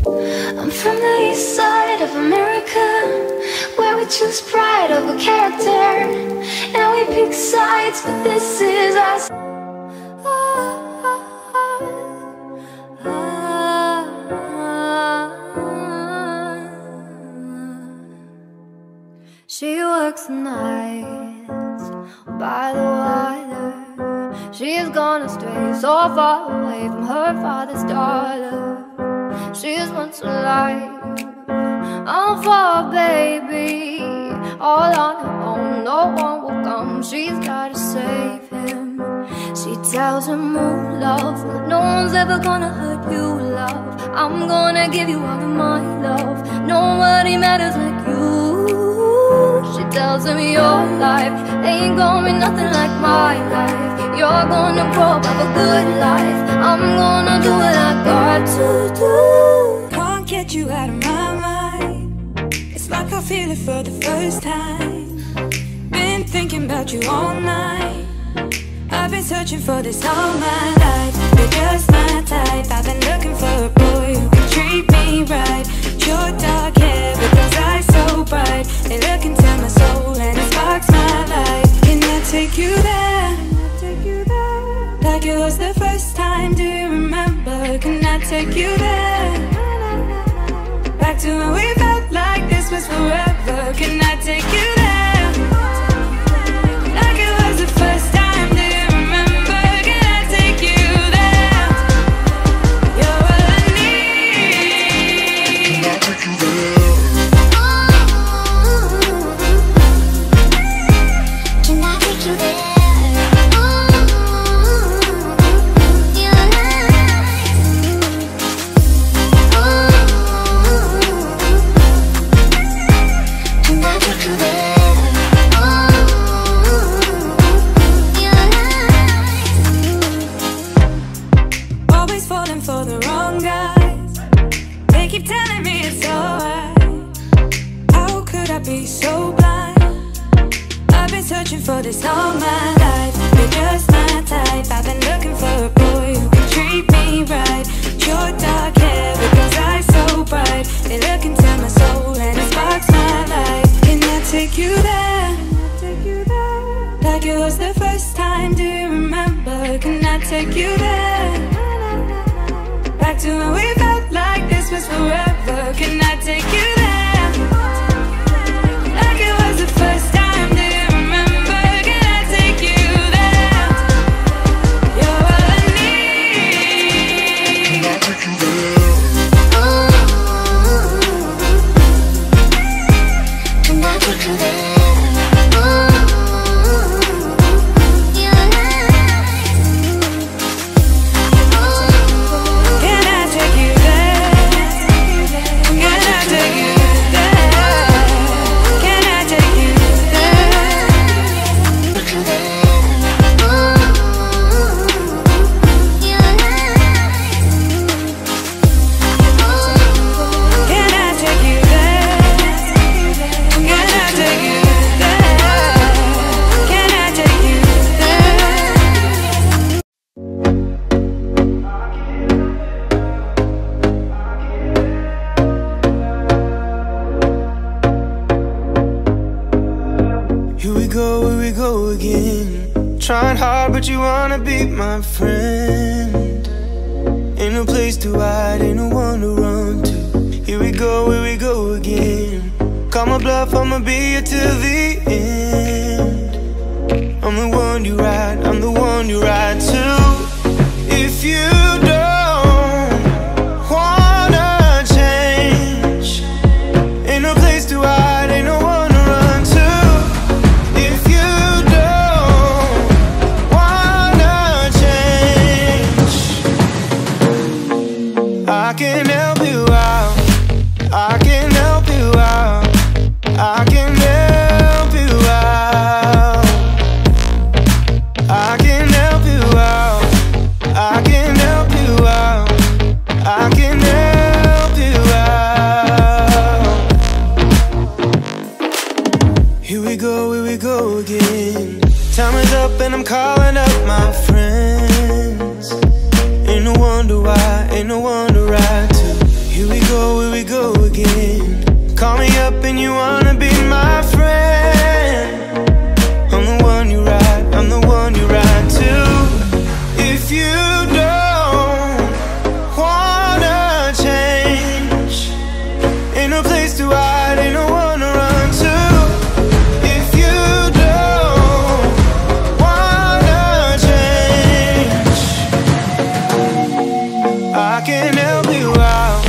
I'm from the east side of America, where we choose pride over character, and we pick sides, but this is us. She works nights by the water. She's gone astray, so far away from her father's daughter. She is once alive, I'm for a baby, all on her own, no one will come. She's gotta save him. She tells him, oh love, no one's ever gonna hurt you, love. I'm gonna give you all of my love. Nobody matters like you. She tells him your life ain't gonna be nothing like my life. You're gonna grow up, have a good life. I'm gonna do what I got to do. Can't get you out of my mind. It's like I feel it for the first time. Been thinking about you all night. I've been searching for this all my life. You're just my type. I've been looking for a boy who can treat me right. Your dark hair with those eyes so bright, they look into my soul and it sparks my life. Can I take you there? Like it was the first time, do you remember? Can I take you there? Back to when we felt like this was forever. Can I take you there? Like it was the first time, do you remember? Can I take you there? You're all I need. Can I take you there? Can I take you there? For the wrong guys, they keep telling me it's alright. How could I be so blind? I've been searching for this all my life. You're just my type. I've been looking for a boy who can treat me right. Your dark hair with those eyes so bright, they look into my soul and it sparks my life. Can I take you there? Like it was the first time, do you remember? Can I take you there? Back to when we felt like this was forever. Can I take you there? Like it was the first time, do you remember? Can I take you there? You're all I need. Can I take you there? Can I take you there? Here we go again. Trying hard, but you wanna be my friend. Ain't no place to hide, ain't no one to run to. Here we go again. Call my bluff, I'ma be here till the end. I'm the one you ride, I'm the one you ride to. If you don't wanna change, ain't no place to hide, ain't no one to run to. I can help you out, I can help you out, I can help you out, I can help you out, I can help you out, I can help you out. Here we go again. Time is up and I'm calling up my friends. Ain't no wonder why, ain't no one to ride to. Here we we go again. Call me up and you wanna be my friend. I'm the one you ride, I'm the one you ride to. If you don't wanna change, ain't no place to hide, ain't no one to run to. If you don't wanna change, I can help you out,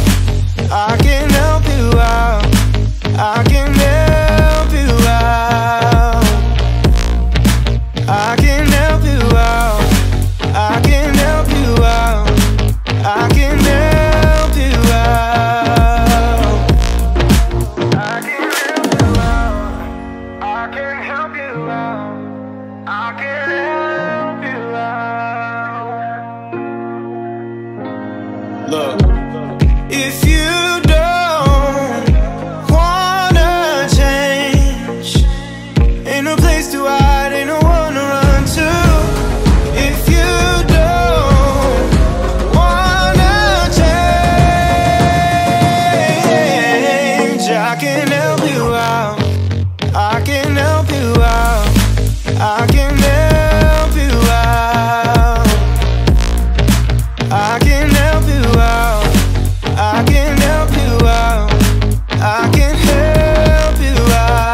I can help you out, I can help you out, I can help you out, I can help you out, I can help you out, I can help you out, I can help you out, I can help you out. Look, if you don't wanna change, ain't no place to hide, ain't no one to run to. If you don't wanna change, I can help you out, I can help you out, I can help you out, I can help you out, I can help you out, I can help you out.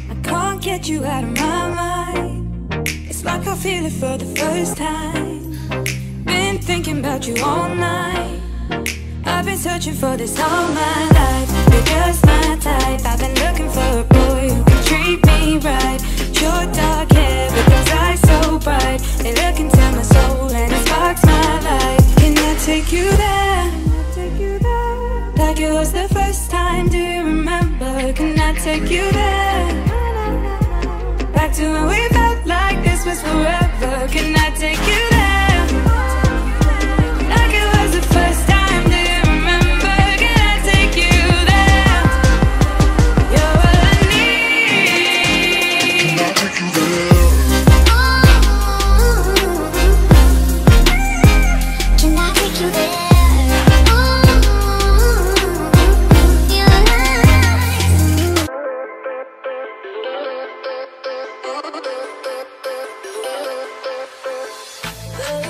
I can't get you out of my mind. It's like I feel it for the first time. Been thinking about you all night. I've been searching for this all my life. You're just my type. I've been looking for a boy who can treat me right. Your dark hair with those eyes so bright, they look into my soul and it sparks my life. Can I take you there? Like it was the first time, do you remember? Can I take you there? Back to when we felt like this was forever. Can I take you there? Like it was the first time, do you remember? Can I take you there? You're all I need. Can I take you there? Can I take you there? Ooh,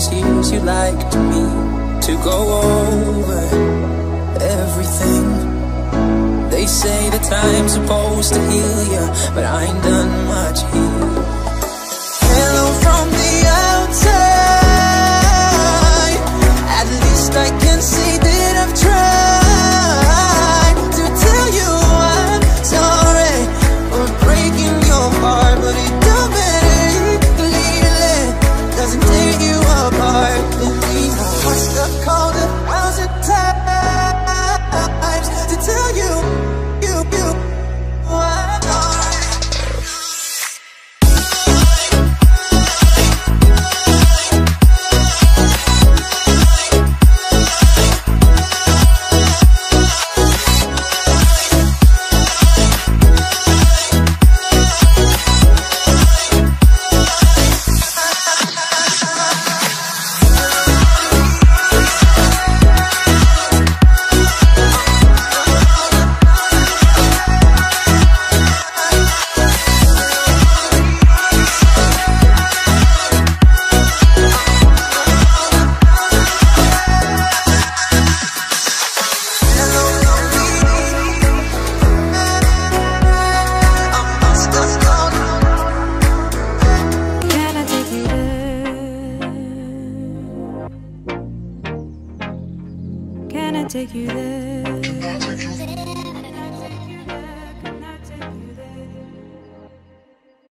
those years you liked me to go over everything. They say the time's supposed to heal ya, but I ain't done much here. Hello from the outside, at least I can see that I've tried to tell you I'm sorry for breaking your heart, but it don't matter, clearly doesn't tear you apart anymore. I stuck called 1,000 times to tell you, take you there.